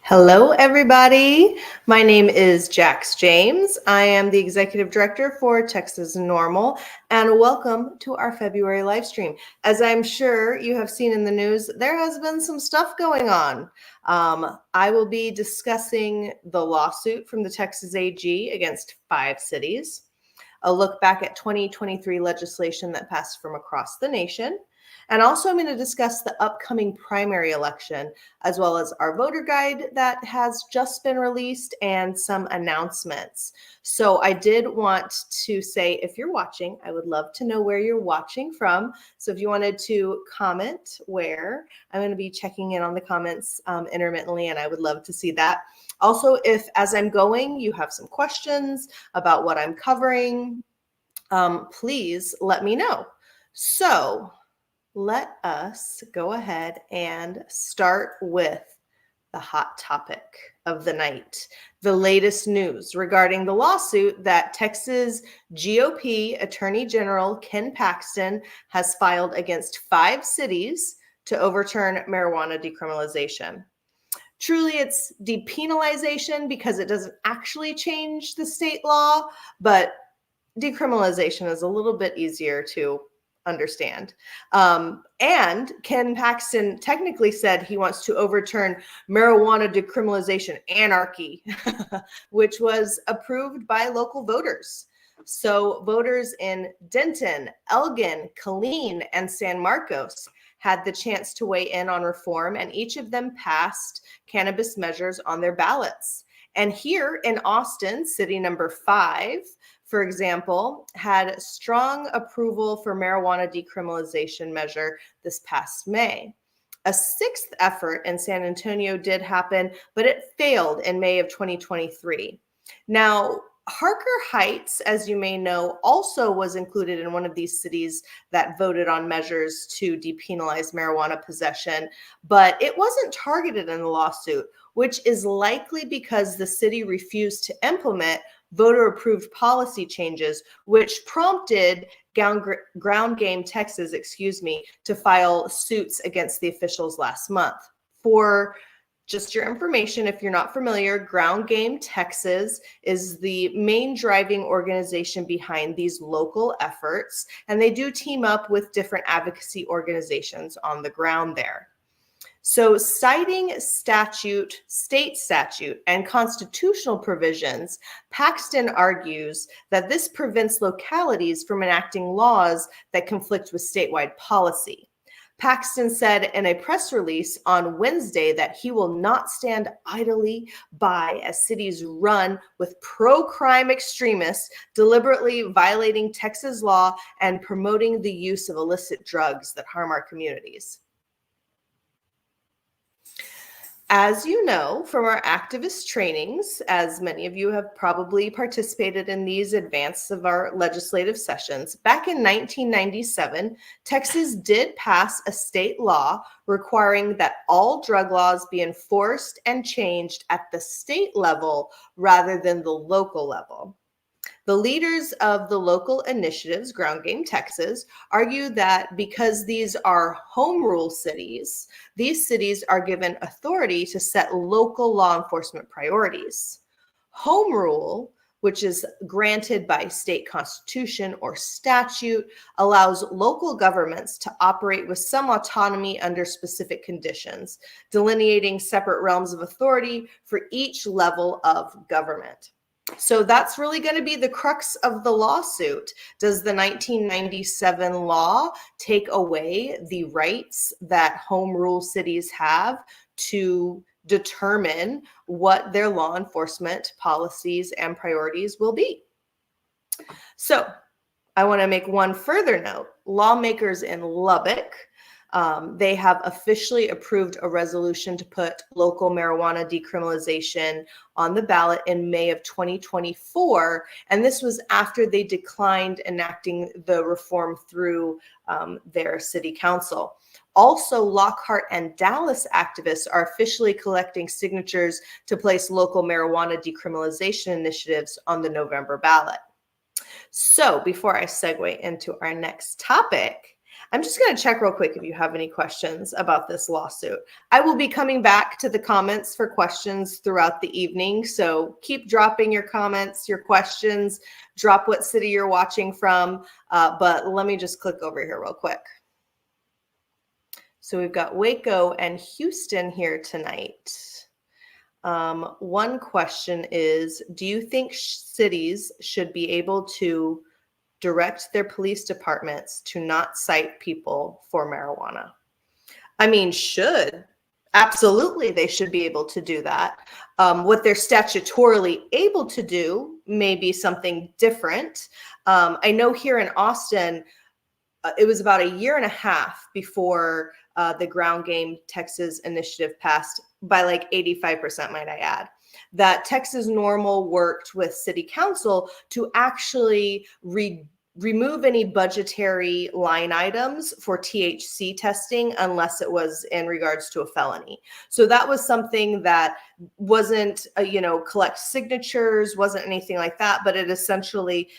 Hello, everybody. My name is Jax James. I am the Executive Director for Texas NORML, and welcome to our February live stream. As I'm sure you have seen in the news, there has been some stuff going on. I will be discussing the lawsuit from the Texas AG against 5 cities, a look back at 2023 legislation that passed from across the nation, and also I'm going to discuss the upcoming primary election, as well as our voter guide that has just been released and some announcements. So I did want to say, if you're watching, I would love to know where you're watching from. So if you wanted to comment where, I'm going to be checking in on the comments intermittently, and I would love to see that. Also, if as I'm going, you have some questions about what I'm covering, please let me know. So let us go ahead and start with the hot topic of the night, the latest news regarding the lawsuit that Texas GOP Attorney General Ken Paxton has filed against 5 cities to overturn marijuana decriminalization. Truly, it's depenalization because it doesn't actually change the state law, but decriminalization is a little bit easier to understand. And Ken Paxton technically said he wants to overturn marijuana decriminalization anarchy, which was approved by local voters. So voters in Denton, Elgin, Killeen, and San Marcos had the chance to weigh in on reform, and each of them passed cannabis measures on their ballots. And here in Austin, city number 5, for example, had strong approval for marijuana decriminalization measure this past May. A 6th effort in San Antonio did happen, but it failed in May of 2023. Now, Harker Heights, as you may know, also was included in one of these cities that voted on measures to depenalize marijuana possession, but it wasn't targeted in the lawsuit, which is likely because the city refused to implement voter-approved policy changes, which prompted Ground Game Texas, to file suits against the officials last month. For just your information, if you're not familiar, Ground Game Texas is the main driving organization behind these local efforts, and they do team up with different advocacy organizations on the ground there. So citing state statute, and constitutional provisions, Paxton argues that this prevents localities from enacting laws that conflict with statewide policy. Paxton said in a press release on Wednesday that he will not stand idly by as cities run with pro-crime extremists deliberately violating Texas law and promoting the use of illicit drugs that harm our communities. As you know from our activist trainings, as many of you have probably participated in these advances of our legislative sessions, back in 1997, Texas did pass a state law requiring that all drug laws be enforced and changed at the state level rather than the local level. The leaders of the local initiatives, Ground Game Texas, argue that because these are home rule cities, these cities are given authority to set local law enforcement priorities. Home rule, which is granted by state constitution or statute, allows local governments to operate with some autonomy under specific conditions, delineating separate realms of authority for each level of government. So that's really going to be the crux of the lawsuit. Does the 1997 law take away the rights that home rule cities have to determine what their law enforcement policies and priorities will be? So I want to make one further note. Lawmakers in Lubbock, they have officially approved a resolution to put local marijuana decriminalization on the ballot in May of 2024. And this was after they declined enacting the reform through their city council. Also, Lockhart and Dallas activists are officially collecting signatures to place local marijuana decriminalization initiatives on the November ballot. So before I segue into our next topic, I'm just going to check real quick if you have any questions about this lawsuit. I will be coming back to the comments for questions throughout the evening. So keep dropping your comments, your questions, drop what city you're watching from. But let me just click over here real quick. So we've got Waco and Houston here tonight. One question is, do you think cities should be able to direct their police departments to not cite people for marijuana? I mean, absolutely, they should be able to do that. What they're statutorily able to do may be something different. I know here in Austin, it was about a year and a half before the Ground Game Texas initiative passed by like 85%, might I add, that Texas NORML worked with city council to actually remove any budgetary line items for THC testing unless it was in regards to a felony. So that was something that wasn't, collect signatures, wasn't anything like that, but it essentially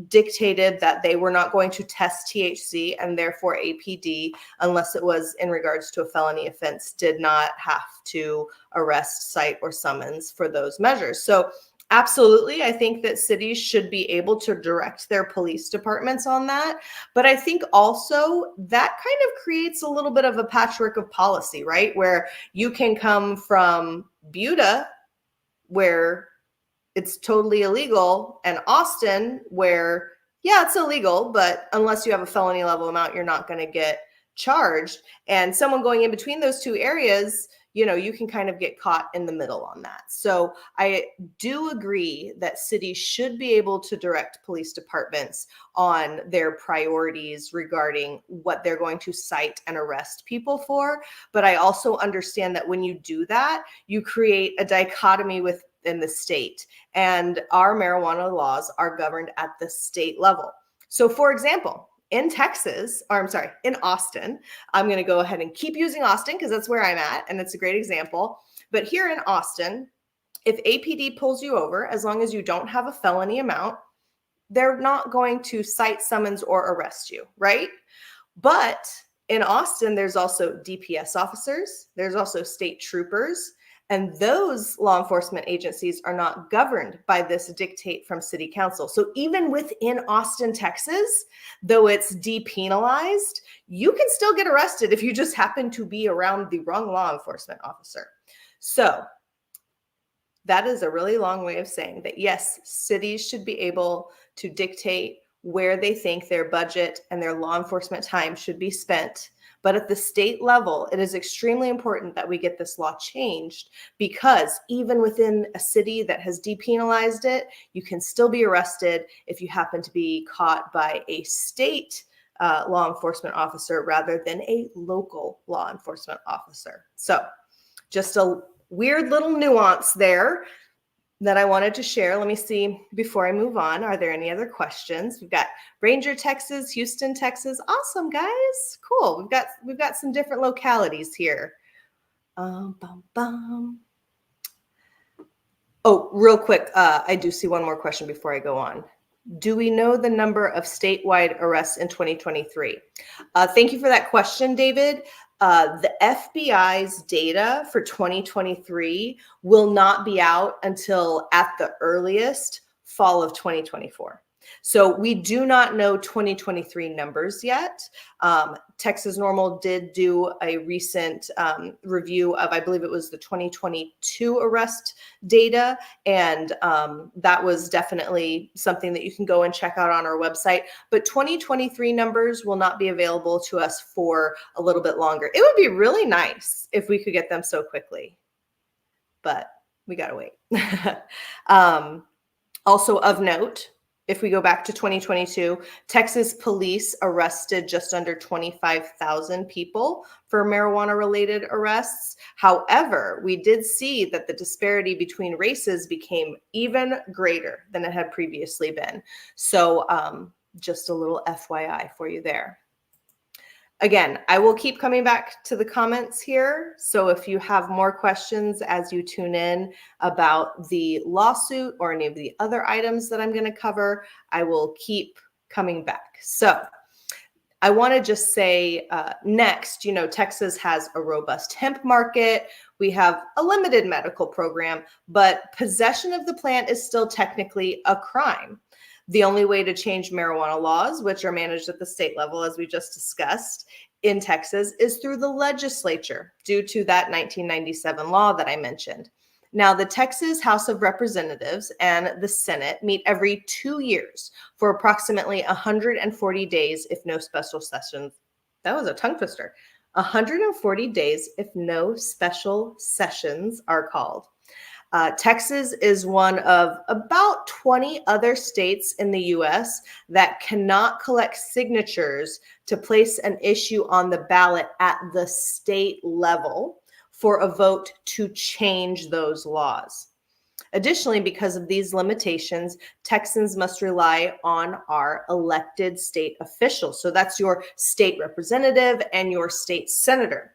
dictated that they were not going to test THC, and therefore APD, unless it was in regards to a felony offense, did not have to arrest, cite, or summons for those measures. So absolutely, I think that cities should be able to direct their police departments on that. But I think also that kind of creates a little bit of a patchwork of policy, right? Where you can come from Buda, where it's totally illegal, and Austin, where, yeah, it's illegal, but unless you have a felony level amount, you're not going to get charged. And someone going in between those two areas, you can kind of get caught in the middle on that. So I do agree that cities should be able to direct police departments on their priorities regarding what they're going to cite and arrest people for. But I also understand that when you do that, you create a dichotomy within the state, and our marijuana laws are governed at the state level. So for example, in Austin, I'm going to go ahead and keep using Austin because that's where I'm at, and it's a great example. But here in Austin, if APD pulls you over, as long as you don't have a felony amount, they're not going to cite, summons, or arrest you, right? But in Austin, there's also DPS officers, there's also state troopers, and those law enforcement agencies are not governed by this dictate from city council. So even within Austin, Texas, though it's depenalized, you can still get arrested if you just happen to be around the wrong law enforcement officer. So that is a really long way of saying that, yes, cities should be able to dictate where they think their budget and their law enforcement time should be spent. But at the state level, it is extremely important that we get this law changed, because even within a city that has depenalized it, you can still be arrested if you happen to be caught by a state law enforcement officer rather than a local law enforcement officer. So just a weird little nuance there that I wanted to share. Let me see before I move on. Are there any other questions? We've got Ranger, Texas, Houston, Texas. Awesome, guys. Cool. We've got some different localities here. Oh, real quick. I do see one more question before I go on. Do we know the number of statewide arrests in 2023? Thank you for that question, David. The FBI's data for 2023 will not be out until at the earliest fall of 2024. So we do not know 2023 numbers yet. Texas NORML did do a recent review of, I believe it was the 2022 arrest data. And that was definitely something that you can go and check out on our website. But 2023 numbers will not be available to us for a little bit longer. It would be really nice if we could get them so quickly, but we got to wait. Also of note, if we go back to 2022, Texas police arrested just under 25,000 people for marijuana-related arrests. However, we did see that the disparity between races became even greater than it had previously been. So just a little FYI for you there. Again, I will keep coming back to the comments here. So if you have more questions as you tune in about the lawsuit or any of the other items that I'm going to cover, I will keep coming back. So I want to just say next, Texas has a robust hemp market. We have a limited medical program, but possession of the plant is still technically a crime. The only way to change marijuana laws, which are managed at the state level, as we just discussed, in Texas, is through the legislature due to that 1997 law that I mentioned. Now, the Texas House of Representatives and the Senate meet every 2 years for approximately 140 days if no special sessions. That was a tongue twister. 140 days if no special sessions are called. Texas is one of about 20 other states in the U.S. that cannot collect signatures to place an issue on the ballot at the state level for a vote to change those laws. Additionally, because of these limitations, Texans must rely on our elected state officials. So that's your state representative and your state senator.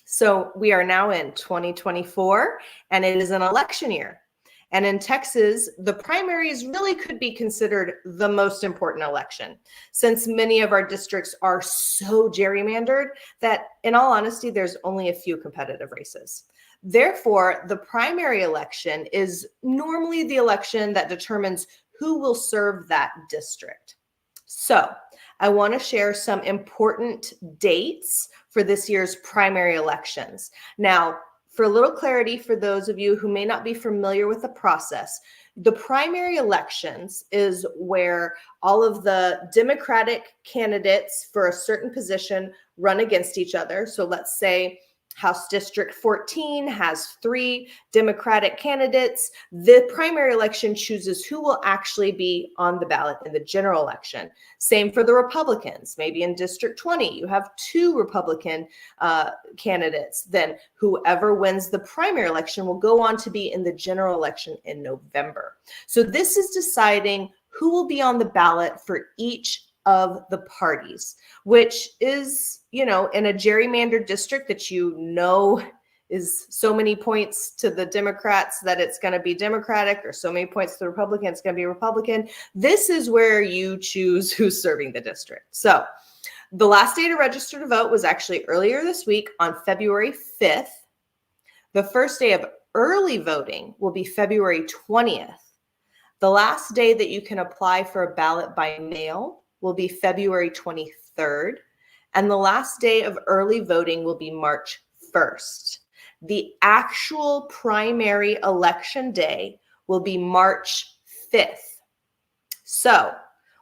So we are now in 2024, and it is an election year. And in Texas, the primaries really could be considered the most important election, since many of our districts are so gerrymandered that, in all honesty, there's only a few competitive races. Therefore, the primary election is normally the election that determines who will serve that district. So I want to share some important dates for this year's primary elections. Now, for a little clarity for those of you who may not be familiar with the process, the primary elections is where all of the Democratic candidates for a certain position run against each other. So let's say House District 14 has 3 Democratic candidates. The primary election chooses who will actually be on the ballot in the general election. Same for the Republicans. Maybe in District 20, you have 2 Republican candidates. Then whoever wins the primary election will go on to be in the general election in November. So this is deciding who will be on the ballot for each of the parties, which is, in a gerrymandered district that is so many points to the Democrats that it's going to be Democratic, or so many points to the Republican, it's going to be Republican. This is where you choose who's serving the district. So the last day to register to vote was actually earlier this week on February 5th. The first day of early voting will be February 20th. The last day that you can apply for a ballot by mail will be February 23rd. And the last day of early voting will be March 1st. The actual primary election day will be March 5th. So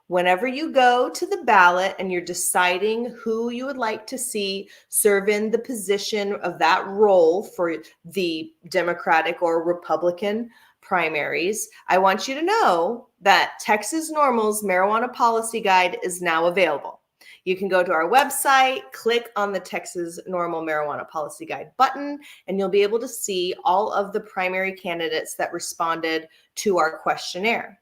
whenever you go to the ballot and you're deciding who you would like to see serve in the position of that role for the Democratic or Republican primaries, I want you to know that Texas NORML's Marijuana Policy Guide is now available. You can go to our website, click on the Texas NORML Marijuana Policy Guide button, and you'll be able to see all of the primary candidates that responded to our questionnaire.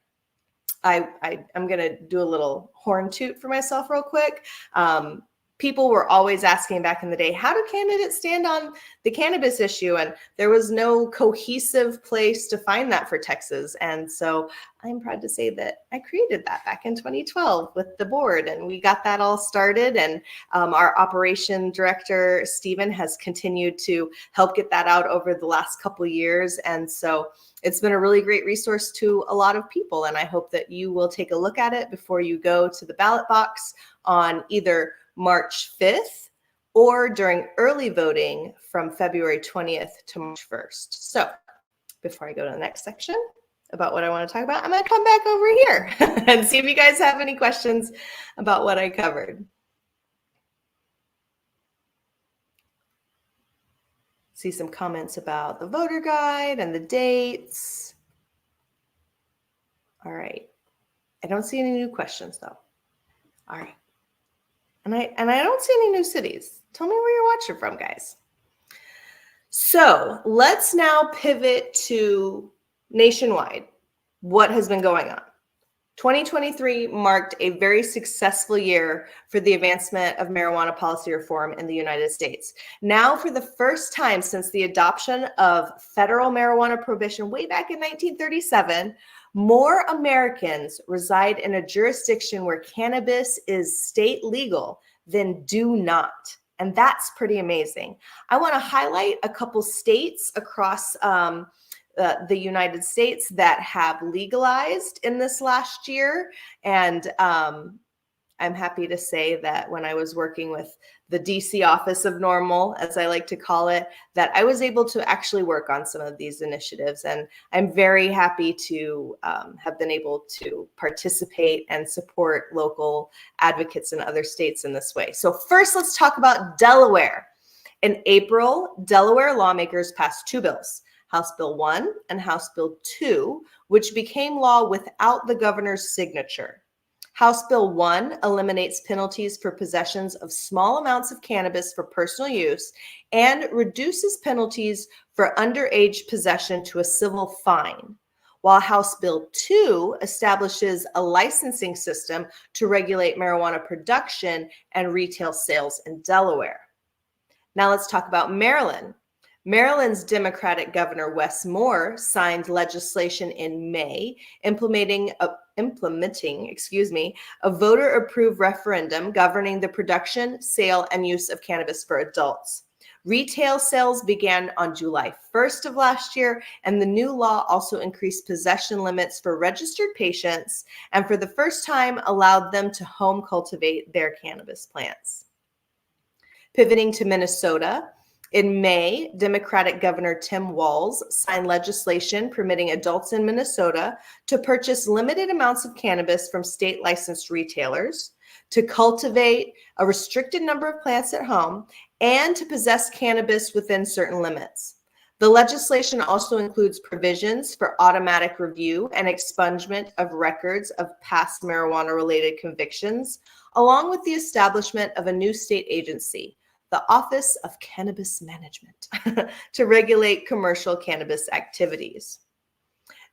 I'm going to do a little horn toot for myself real quick. People were always asking back in the day, how do candidates stand on the cannabis issue? And there was no cohesive place to find that for Texas. And so I'm proud to say that I created that back in 2012 with the board, and we got that all started. And our operation director, Stephen, has continued to help get that out over the last couple of years. And so it's been a really great resource to a lot of people. And I hope that you will take a look at it before you go to the ballot box on either March 5th or during early voting from February 20th to March 1st. So before I go to the next section about what I want to talk about, I'm going to come back over here and see if you guys have any questions about what I covered. See some comments about the voter guide and the dates. All right. I don't see any new questions though. All right. And I don't see any new cities. Tell me where you're watching from, guys. So let's now pivot to nationwide. What has been going on? 2023 marked a very successful year for the advancement of marijuana policy reform in the United States. Now, for the first time since the adoption of federal marijuana prohibition way back in 1937, more Americans reside in a jurisdiction where cannabis is state legal than do not. And that's pretty amazing. I want to highlight a couple states across the United States that have legalized in this last year. And I'm happy to say that when I was working with the DC office of NORML, as I like to call it, that I was able to actually work on some of these initiatives. And I'm very happy to have been able to participate and support local advocates in other states in this way. So first, let's talk about Delaware. In April, Delaware lawmakers passed two bills, House Bill 1 and House Bill 2, which became law without the governor's signature. House Bill 1 eliminates penalties for possessions of small amounts of cannabis for personal use and reduces penalties for underage possession to a civil fine, while House Bill 2 establishes a licensing system to regulate marijuana production and retail sales in Delaware. Now let's talk about Maryland. Maryland's Democratic Governor Wes Moore signed legislation in May implementing a voter-approved referendum governing the production, sale, and use of cannabis for adults. Retail sales began on July 1st of last year, and the new law also increased possession limits for registered patients and for the first time allowed them to home cultivate their cannabis plants. Pivoting to Minnesota, in May, Democratic Governor Tim Walz signed legislation permitting adults in Minnesota to purchase limited amounts of cannabis from state licensed retailers, to cultivate a restricted number of plants at home, and to possess cannabis within certain limits. The legislation also includes provisions for automatic review and expungement of records of past marijuana-related convictions, along with the establishment of a new state agency, the Office of Cannabis Management, to regulate commercial cannabis activities.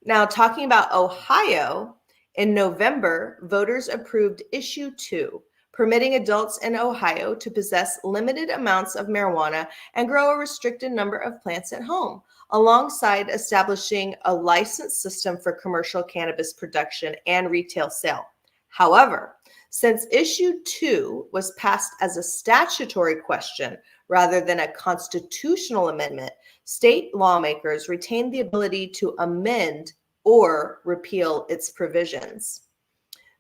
Now, talking about Ohio, in November, voters approved Issue 2, permitting adults in Ohio to possess limited amounts of marijuana and grow a restricted number of plants at home, alongside establishing a license system for commercial cannabis production and retail sale. However, since Issue 2 was passed as a statutory question rather than a constitutional amendment, state lawmakers retained the ability to amend or repeal its provisions.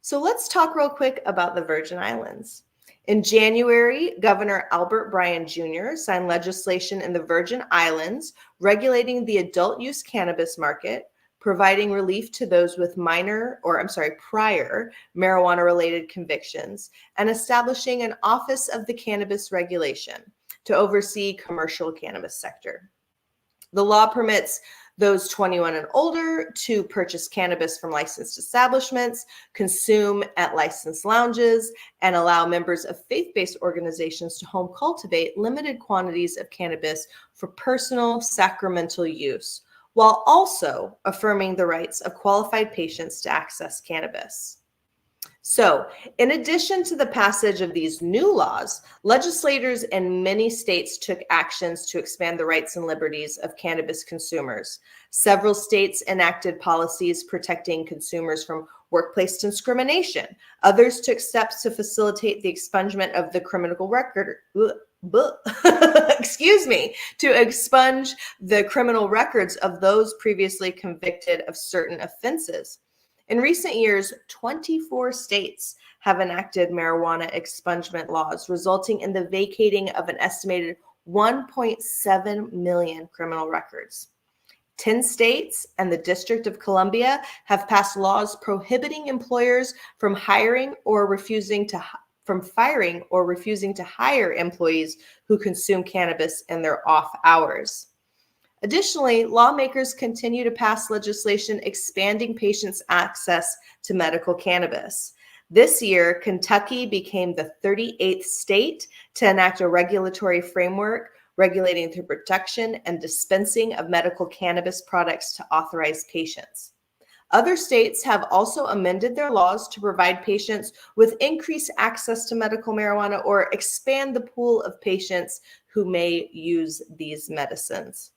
So let's talk real quick about the Virgin Islands. In January, Governor Albert Bryan Jr. signed legislation in the Virgin Islands regulating the adult use cannabis market, providing relief to those with prior marijuana-related convictions, and establishing an Office of the Cannabis Regulation to oversee commercial cannabis sector. The law permits those 21 and older to purchase cannabis from licensed establishments, consume at licensed lounges, and allow members of faith-based organizations to home cultivate limited quantities of cannabis for personal sacramental use, while also affirming the rights of qualified patients to access cannabis. So, in addition to the passage of these new laws, legislators in many states took actions to expand the rights and liberties of cannabis consumers. Several states enacted policies protecting consumers from workplace discrimination. Others took steps to facilitate the expungement of the criminal record. To expunge the criminal records of those previously convicted of certain offenses. In recent years, 24 states have enacted marijuana expungement laws, resulting in the vacating of an estimated 1.7 million criminal records. 10 states and the District of Columbia have passed laws prohibiting employers from firing or refusing to hire employees who consume cannabis in their off hours. Additionally, lawmakers continue to pass legislation expanding patients' access to medical cannabis. This year, Kentucky became the 38th state to enact a regulatory framework regulating the production and dispensing of medical cannabis products to authorized patients. Other states have also amended their laws to provide patients with increased access to medical marijuana or expand the pool of patients who may use these medicines.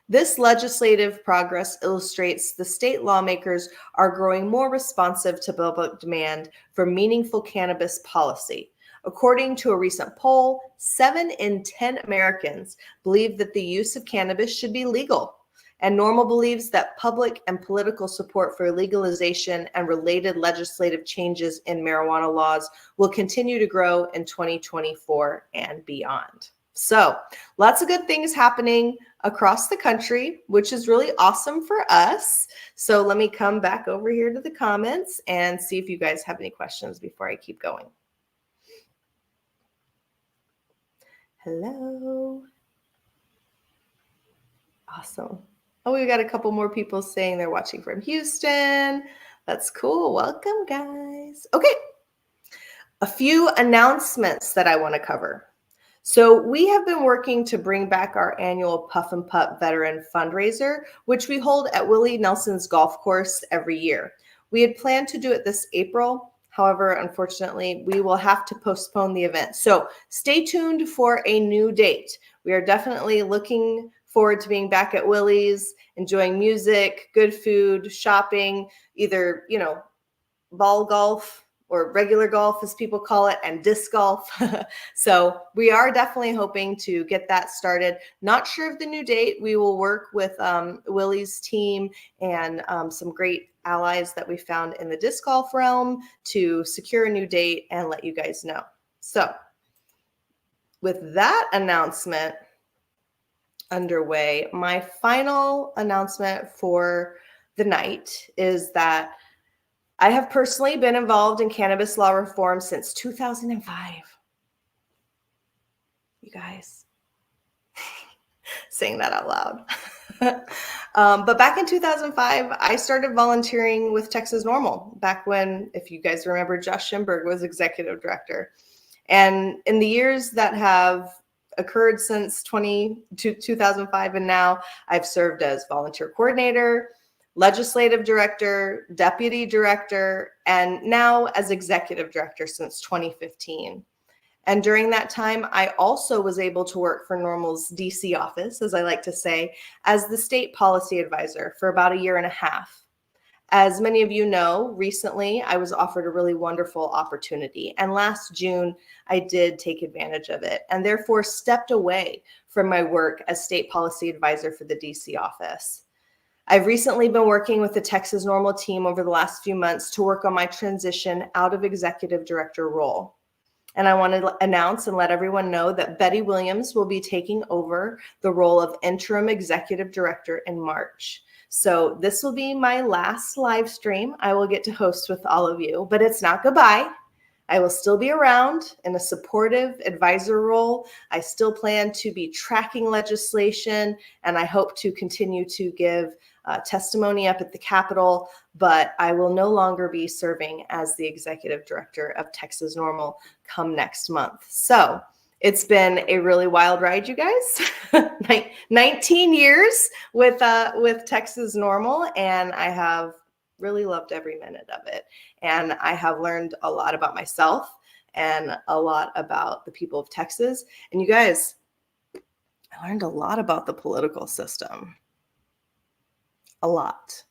This legislative progress illustrates the state lawmakers are growing more responsive to public demand for meaningful cannabis policy. According to a recent poll, 7 in 10 Americans believe that the use of cannabis should be legal. And NORML believes that public and political support for legalization and related legislative changes in marijuana laws will continue to grow in 2024 and beyond. So lots of good things happening across the country, which is really awesome for us. So let me come back over here to the comments and see if you guys have any questions before I keep going. Hello. Awesome. Oh, we got a couple more people saying they're watching from Houston. That's cool. Welcome, guys. Okay. A few announcements that I want to cover. So we have been working to bring back our annual Puff and Putt Veteran Fundraiser, which we hold at Willie Nelson's golf course every year. We had planned to do it this April. However, unfortunately, we will have to postpone the event. So stay tuned for a new date. We are definitely looking forward to being back at Willie's, enjoying music, good food, shopping, either, ball golf or regular golf, as people call it, and disc golf. So we are definitely hoping to get that started. Not sure of the new date. We will work with Willie's team and some great allies that we found in the disc golf realm to secure a new date and let you guys know. So with that announcement underway, my final announcement for the night is that I have personally been involved in cannabis law reform since 2005. You guys, saying that out loud. But back in 2005, I started volunteering with Texas NORML, back when, if you guys remember, Josh Schimberg was executive director. And in the years that have occurred since 2005 and now, I've served as volunteer coordinator, legislative director, deputy director, and now as executive director since 2015. And during that time, I also was able to work for NORML's DC office, as I like to say, as the state policy advisor for about a year and a half. As many of you know, recently I was offered a really wonderful opportunity. And last June, I did take advantage of it and therefore stepped away from my work as state policy advisor for the DC office. I've recently been working with the Texas NORML team over the last few months to work on my transition out of executive director role. And I want to announce and let everyone know that Betty Williams will be taking over the role of interim executive director in March. So this will be my last live stream I will get to host with all of you, but it's not goodbye. I will still be around in a supportive advisor role. I still plan to be tracking legislation, and I hope to continue to give testimony up at the Capitol, but I will no longer be serving as the executive director of Texas NORML come next month. So it's been a really wild ride, you guys. 19 years with Texas NORML, and I have really loved every minute of it. And I have learned a lot about myself and a lot about the people of Texas. And you guys, I learned a lot about the political system. A lot.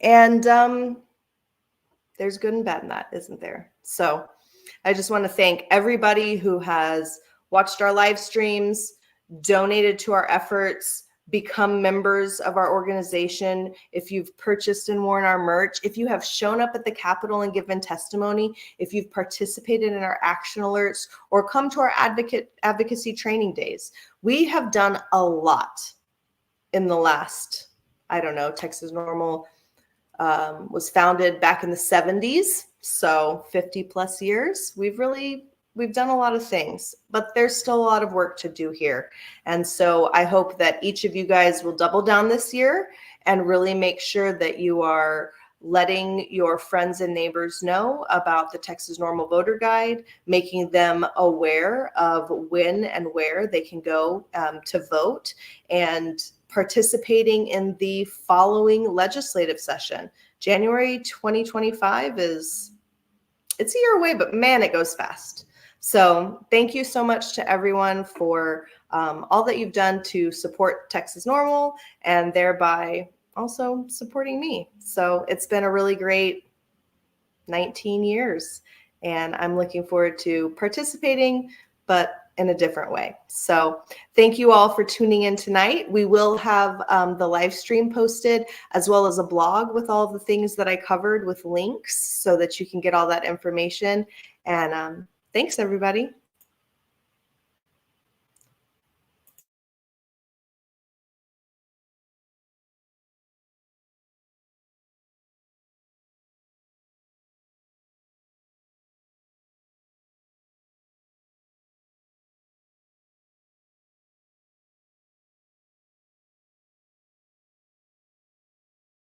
And there's good and bad in that, isn't there? So I just want to thank everybody who has watched our live streams, donated to our efforts, become members of our organization. If you've purchased and worn our merch, if you have shown up at the Capitol and given testimony, if you've participated in our action alerts or come to our advocacy training days, we have done a lot in the last, I don't know, Texas NORML was founded back in the 70s, so 50 plus years. We've done a lot of things, but there's still a lot of work to do here. And so I hope that each of you guys will double down this year and really make sure that you are letting your friends and neighbors know about the Texas NORML Voter Guide, making them aware of when and where they can go to vote, and participating in the following legislative session, January 2025 it's a year away, but man, it goes fast. So thank you so much to everyone for all that you've done to support Texas NORML and thereby also supporting me. So it's been a really great 19 years, and I'm looking forward to participating, but in a different way. So thank you all for tuning in tonight. We will have the live stream posted, as well as a blog with all the things that I covered with links so that you can get all that information. And thanks, everybody.